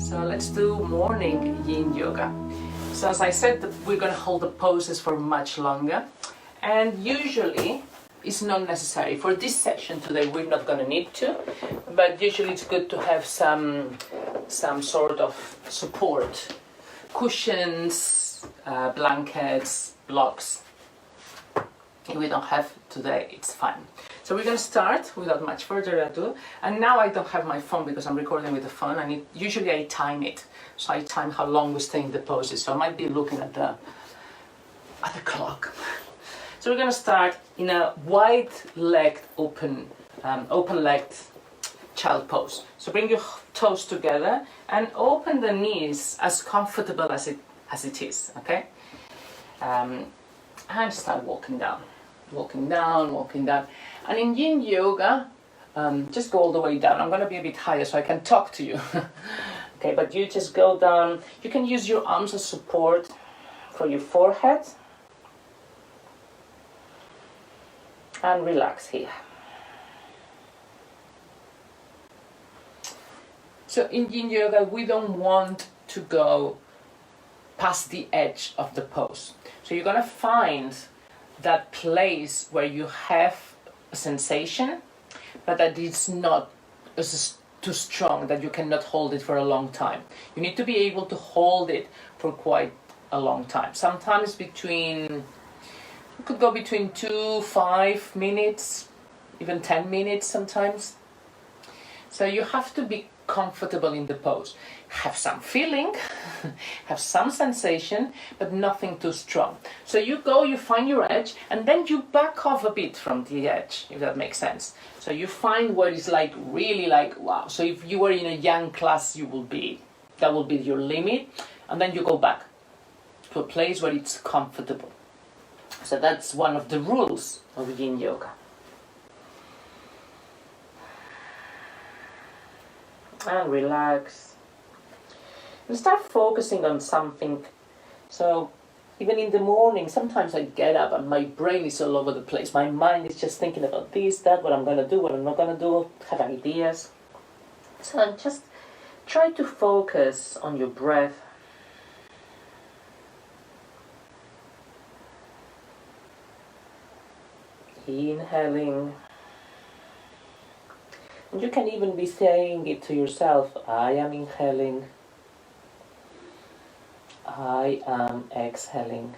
So let's do morning yin yoga. So as I said, we're going to hold the poses for much longer, and usually it's not necessary. For this session today we're not going to need to, but usually it's good to have some sort of support, cushions, blankets, blocks. If we don't have today, it's fine. So we're going to start without much further ado. And now I don't have my phone because I'm recording with the phone. Usually I time it. So I time how long we stay in the poses. So I might be looking at the clock. So we're going to start in a wide-legged, open-legged child pose. So bring your toes together and open the knees as comfortable as it is. Okay? And start walking down. Walking down. And in yin yoga, just go all the way down. I'm going to be a bit higher so I can talk to you. Okay, but you just go down. You can use your arms as support for your forehead. And relax here. So in yin yoga, we don't want to go past the edge of the pose. So you're going to find that place where you have a sensation, but that it's not too strong, that you cannot hold it for a long time. You need to be able to hold it for quite a long time. Sometimes you could go between 2-5 minutes, even 10 minutes sometimes. So you have to be comfortable in the pose. Have some feeling, have some sensation, but nothing too strong. So you find your edge, and then you back off a bit from the edge, if that makes sense. So you find what is like really like wow. So if you were in a young class, that will be your limit, and then you go back to a place where it's comfortable. So that's one of the rules of yin yoga. And relax. And start focusing on something. So even in the morning, sometimes I get up and my brain is all over the place. My mind is just thinking about this, that, what I'm going to do, what I'm not going to do, have ideas. So just try to focus on your breath. Inhaling. And you can even be saying it to yourself. I am inhaling. I am exhaling.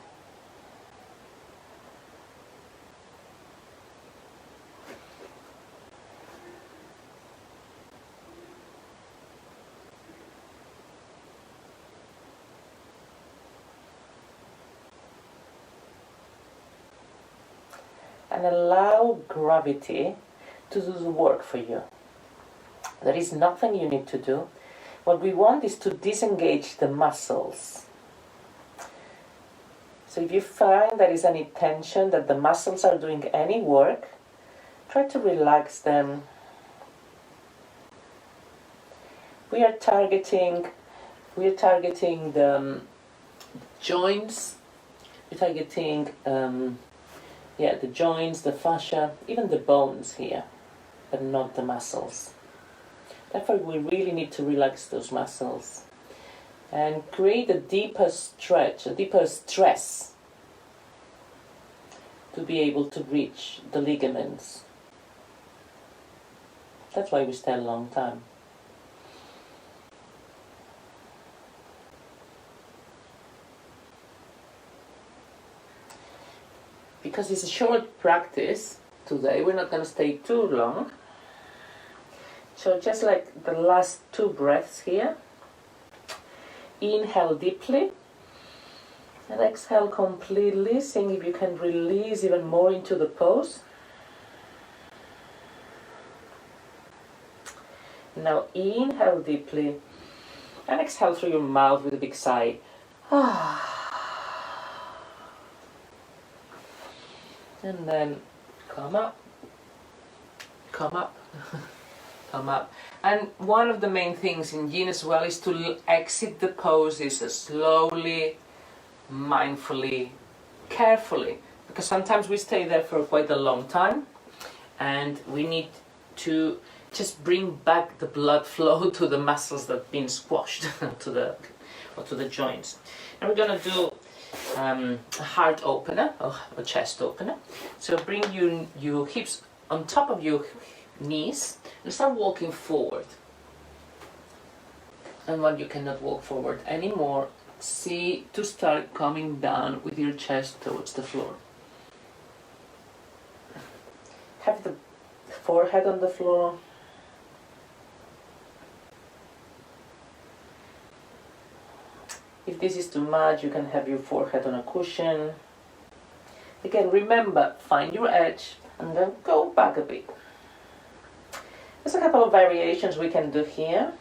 And allow gravity to do the work for you. There is nothing you need to do. What we want is to disengage the muscles. So if you find there is any tension, that the muscles are doing any work, try to relax them. We are targeting the joints. We're targeting the joints, the fascia, even the bones here, but not the muscles. Therefore, we really need to relax those muscles and create a deeper stretch, a deeper stress to be able to reach the ligaments. That's why we stay a long time. Because it's a short practice today, we're not going to stay too long. So just like the last 2 breaths here. Inhale deeply and exhale completely, seeing if you can release even more into the pose. Now inhale deeply and exhale through your mouth with a big sigh. And then come up. Come up. And one of the main things in yin as well is to exit the poses slowly, mindfully, carefully. Because sometimes we stay there for quite a long time and we need to just bring back the blood flow to the muscles that have been squashed to the joints. And we're going to do a heart opener, or a chest opener. So bring your hips on top of your knees and start walking forward. And when you cannot walk forward anymore, see to start coming down with your chest towards the floor. Have the forehead on the floor. If this is too much, you can have your forehead on a cushion. Again, remember, find your edge and then go back a bit. There's a couple of variations we can do here.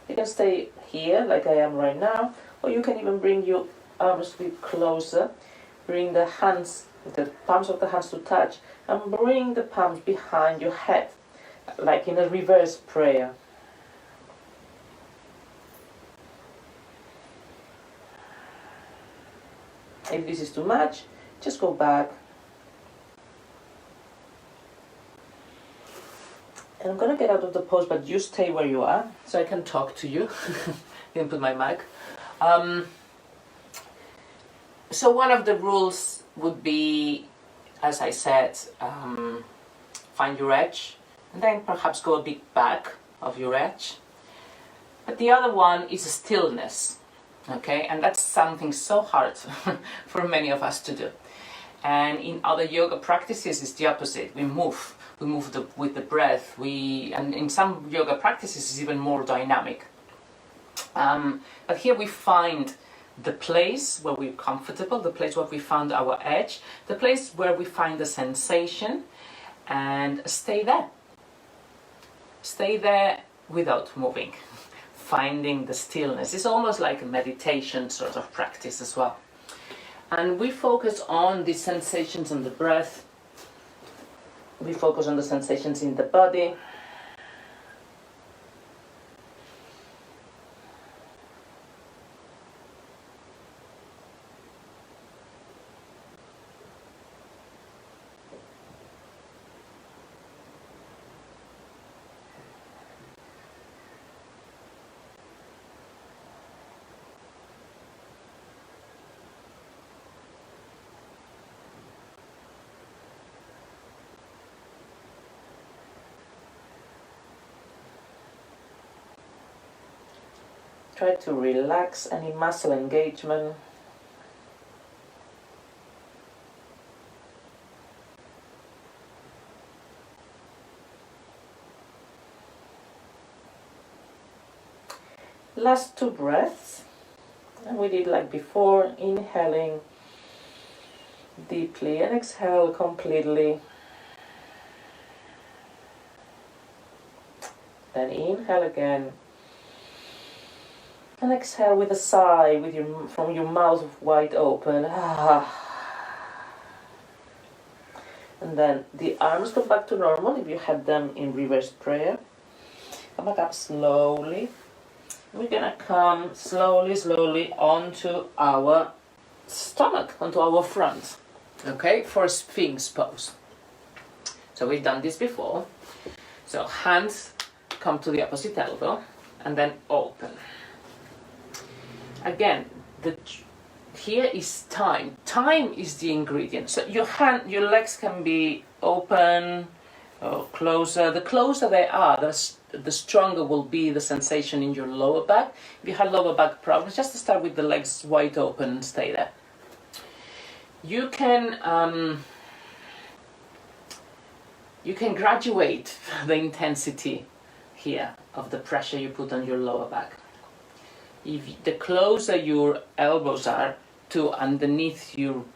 You can stay here like I am right now, or you can even bring your arms a bit closer. Bring the hands, the palms of the hands to touch, and bring the palms behind your head, like in a reverse prayer. If this is too much, just go back. And I'm gonna get out of the pose, but you stay where you are, so I can talk to you. Didn't put my mic. So one of the rules would be, as I said, find your edge, and then perhaps go a bit back of your edge. But the other one is stillness. Okay, and that's something so hard for many of us to do. And in other yoga practices, it's the opposite. We move with the breath. And in some yoga practices, it's even more dynamic. But here we find the place where we're comfortable, the place where we found our edge, the place where we find the sensation, and stay there. Stay there without moving. Finding the stillness. It's almost like a meditation sort of practice as well. And we focus on the sensations in the breath. We focus on the sensations in the body. Try to relax any muscle engagement. Last 2 breaths, and we did like before, inhaling deeply and exhale completely. Then inhale again. And exhale with a sigh, from your mouth wide open. And then the arms come back to normal if you had them in reverse prayer. Come back up slowly. We're gonna come slowly onto our stomach, onto our front. Okay, for Sphinx pose. So we've done this before. So hands come to the opposite elbow and then open. Again, here is time. Time is the ingredient. So your legs can be open or closer. The closer they are, the stronger will be the sensation in your lower back. If you have lower back problems, just start with the legs wide open and stay there. You can graduate the intensity here of the pressure you put on your lower back. If the closer your elbows are to underneath your,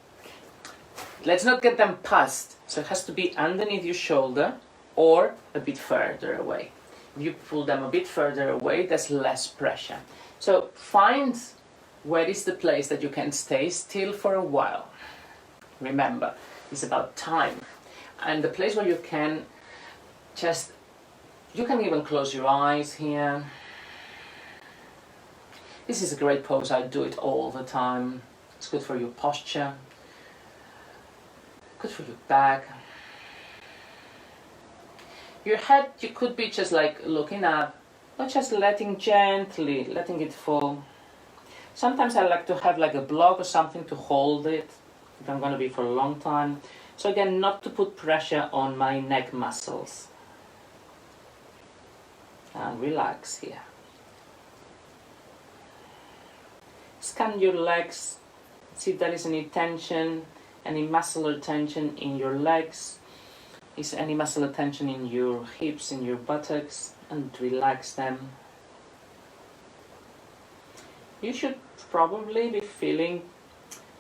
let's not get them past, so it has to be underneath your shoulder or a bit further away. If you pull them a bit further away, there's less pressure. So find where is the place that you can stay still for a while. Remember, it's about time. And the place where you can you can even close your eyes here. This is a great pose, I do it all the time. It's good for your posture, good for your back. Your head, you could be just like looking up, or just letting it fall. Sometimes I like to have like a block or something to hold it if I'm going to be for a long time. So again, not to put pressure on my neck muscles. And relax here. Scan your legs, see if there is any tension, any muscular tension in your legs. Is any muscular tension in your hips, in your buttocks, and relax them. You should probably be feeling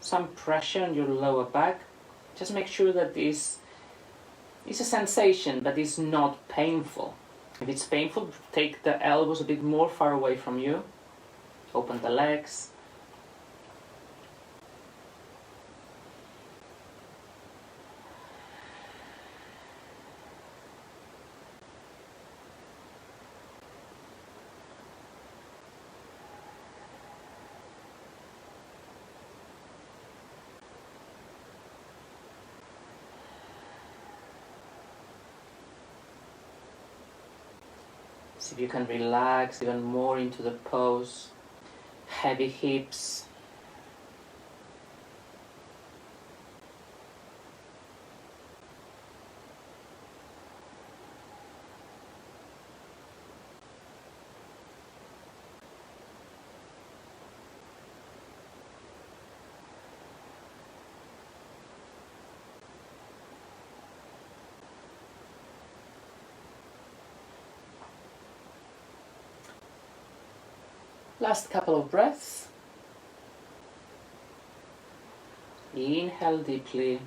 some pressure on your lower back. Just make sure that this is a sensation, but it's not painful. If it's painful, take the elbows a bit more far away from you. Open the legs. See if you can relax even more into the pose. Heavy hips. Last couple of breaths. Inhale deeply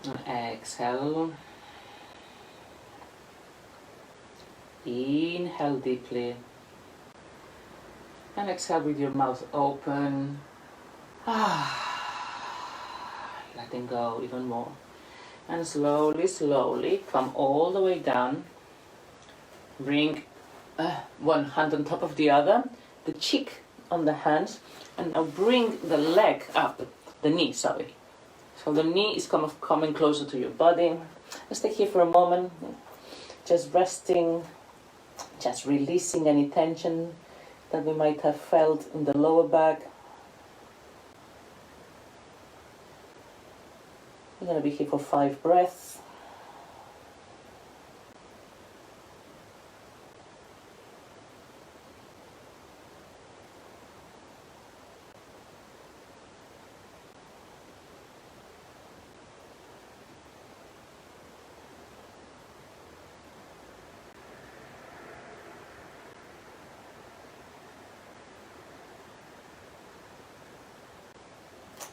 and exhale. Inhale deeply and exhale with your mouth open. Letting go even more. And slowly, slowly come all the way down. Bring one hand on top of the other, the cheek on the hands, and now bring the leg up, the knee, sorry. So the knee is kind of coming closer to your body. Let's stay here for a moment, just resting, just releasing any tension that we might have felt in the lower back. We're going to be here for 5 breaths.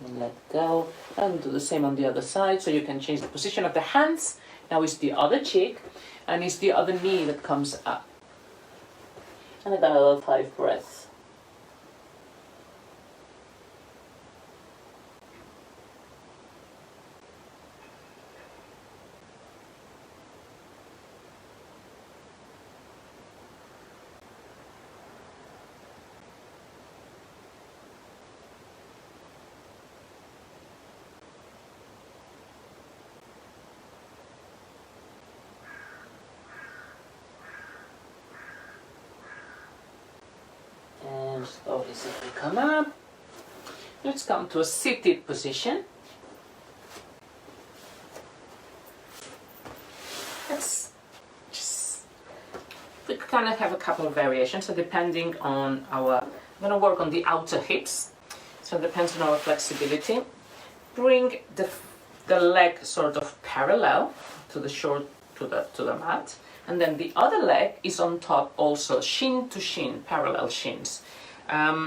And let go, and do the same on the other side, so you can change the position of the hands. Now it's the other cheek, and it's the other knee that comes up. And again, another 5 breaths. And slowly simply come up. Let's come to a seated position. We kind of have a couple of variations, so depending on our, I'm going to work on the outer hips, so it depends on our flexibility. Bring the leg sort of parallel to the mat, and then the other leg is on top also, shin to shin, parallel shins.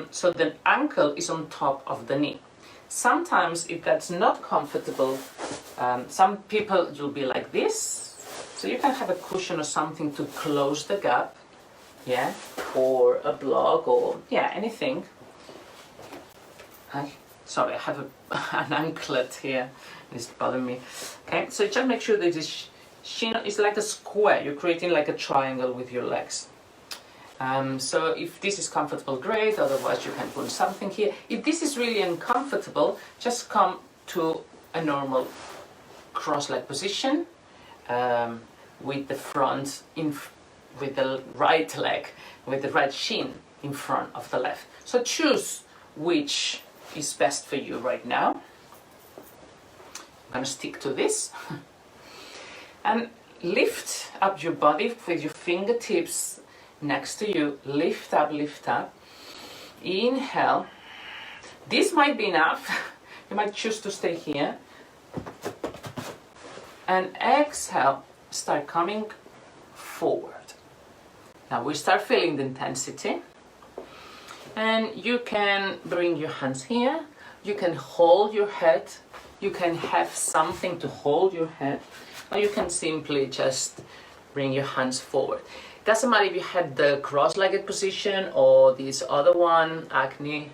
So the ankle is on top of the knee. Sometimes if that's not comfortable, some people will be like this. So you can have a cushion or something to close the gap, yeah, or a block, or yeah, anything. Sorry, I have an anklet here, it's bothering me. Okay, so just make sure that this shin is like a square, you're creating like a triangle with your legs. So if this is comfortable, great, otherwise you can put something here. If this is really uncomfortable, just come to a normal cross-leg position. with the front with the right leg, with the right shin in front of the left. So choose which is best for you right now. I'm going to stick to this. And lift up your body with your fingertips next to you. Lift up, lift up. Inhale. This might be enough. You might choose to stay here. And exhale, start coming forward. Now we start feeling the intensity. And you can bring your hands here. You can hold your head. You can have something to hold your head. Or you can simply just bring your hands forward. Doesn't matter if you had the cross-legged position or this other one, acne.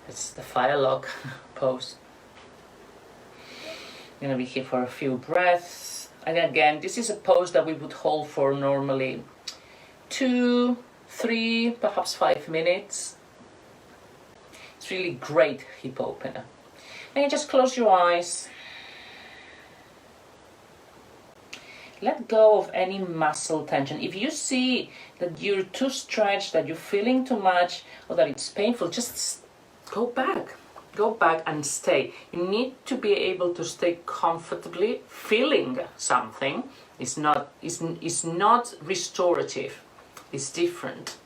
It's the firelock pose. I'm gonna be here for a few breaths. And again, this is a pose that we would hold for normally 2, 3, perhaps 5 minutes. It's really great hip opener. And you just close your eyes. Let go of any muscle tension. If you see that you're too stretched, that you're feeling too much, or that it's painful, just go back. Go back and stay. You need to be able to stay comfortably feeling something. It's not restorative. It's different.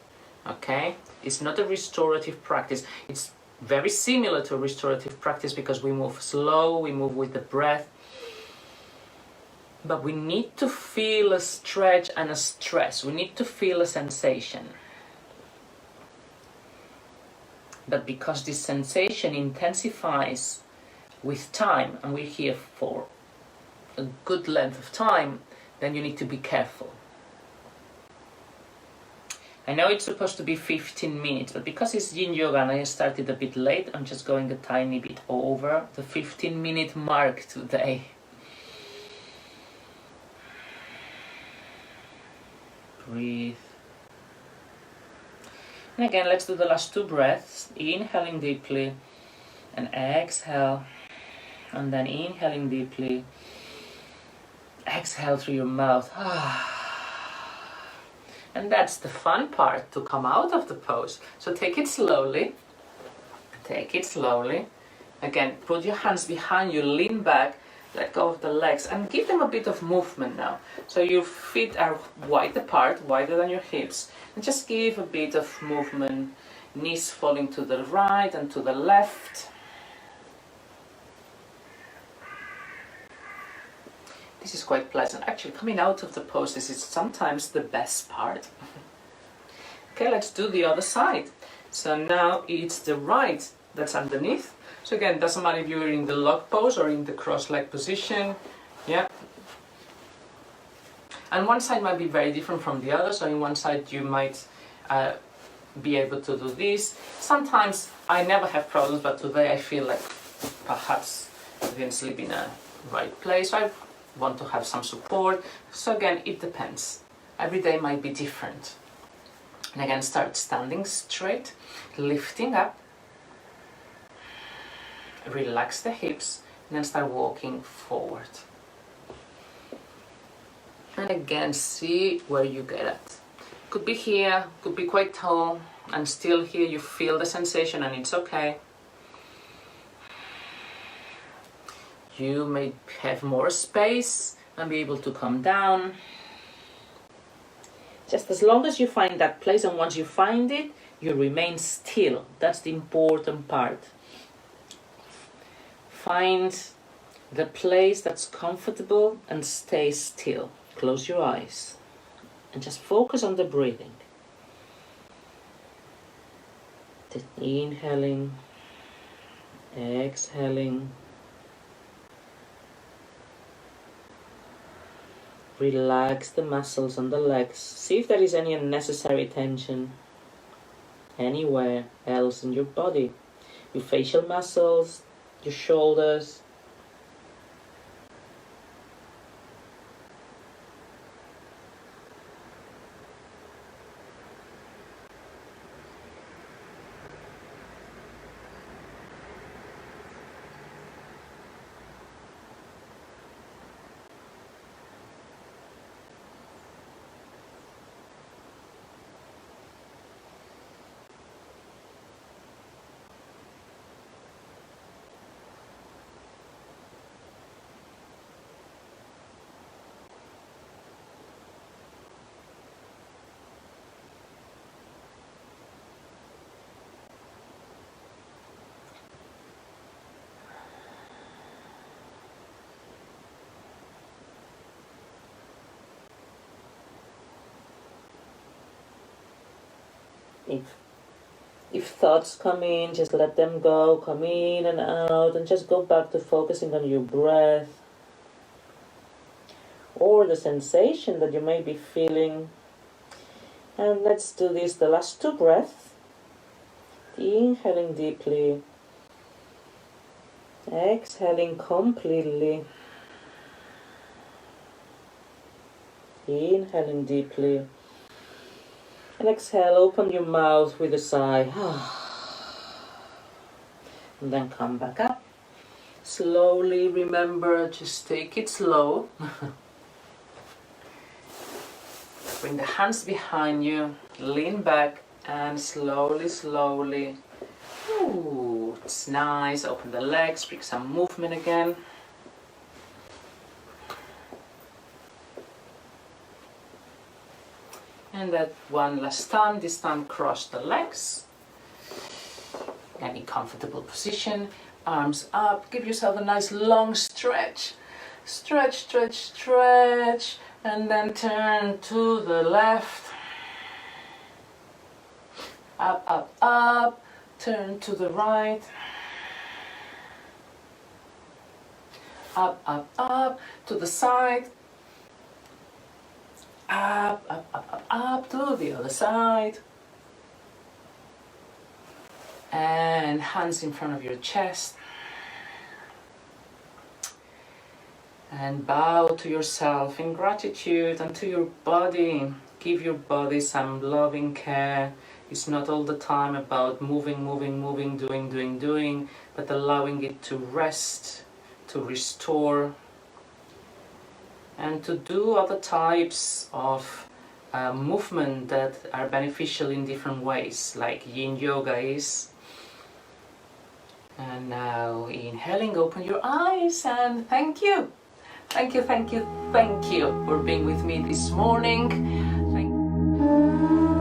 Okay? It's not a restorative practice. It's very similar to a restorative practice because we move slow, we move with the breath. But we need to feel a stretch and a stress. We need to feel a sensation. But because this sensation intensifies with time, and we're here for a good length of time, then you need to be careful. I know it's supposed to be 15 minutes, but because it's yin yoga and I started a bit late, I'm just going a tiny bit over the 15-minute mark today. Breathe. And again, let's do the last 2 breaths. Inhaling deeply and exhale. And then inhaling deeply. Exhale through your mouth. And that's the fun part, to come out of the pose. So take it slowly. Take it slowly. Again, put your hands behind you, lean back. Let go of the legs and give them a bit of movement now. So your feet are wide apart, wider than your hips. And just give a bit of movement. Knees falling to the right and to the left. This is quite pleasant. Actually, coming out of the pose, this is sometimes the best part. Okay, let's do the other side. So now it's the right that's underneath. So again, doesn't matter if you're in the lock pose or in the cross-leg position. Yeah. And one side might be very different from the other. So in one side you might be able to do this. Sometimes I never have problems, but today I feel like perhaps I didn't sleep in a right place. I want to have some support. So again, it depends. Every day might be different. And again, start standing straight, lifting up. Relax the hips and then start walking forward. And again, see where you get at. Could be here, could be quite tall, and still here you feel the sensation and it's okay. You may have more space and be able to come down. Just as long as you find that place, and once you find it, you remain still. That's the important part. Find the place that's comfortable and stay still. Close your eyes and just focus on the breathing. Inhaling, exhaling. Relax the muscles on the legs. See if there is any unnecessary tension anywhere else in your body. Your facial muscles, your shoulders. If thoughts come in, just let them go, come in and out, and just go back to focusing on your breath or the sensation that you may be feeling. And let's do this the last 2 breaths. Inhaling deeply, exhaling completely. Inhaling deeply. And exhale, open your mouth with a sigh. And then come back up. Slowly, remember, just take it slow. Bring the hands behind you, lean back, and slowly, slowly. Ooh, it's nice. Open the legs, bring some movement again. And that one last time, this time cross the legs. Any comfortable position, arms up, give yourself a nice long stretch. Stretch, stretch, stretch, and then turn to the left. Up, up, up, turn to the right. Up, up, up, to the side. Up, up, up, up, up, to the other side. And hands in front of your chest. And bow to yourself in gratitude and to your body. Give your body some loving care. It's not all the time about moving, moving, moving, doing, doing, doing, but allowing it to rest, to restore, and to do other types of movement that are beneficial in different ways, like Yin Yoga is. And now inhaling, open your eyes, and thank you. Thank you, thank you, thank you for being with me this morning. Thank you.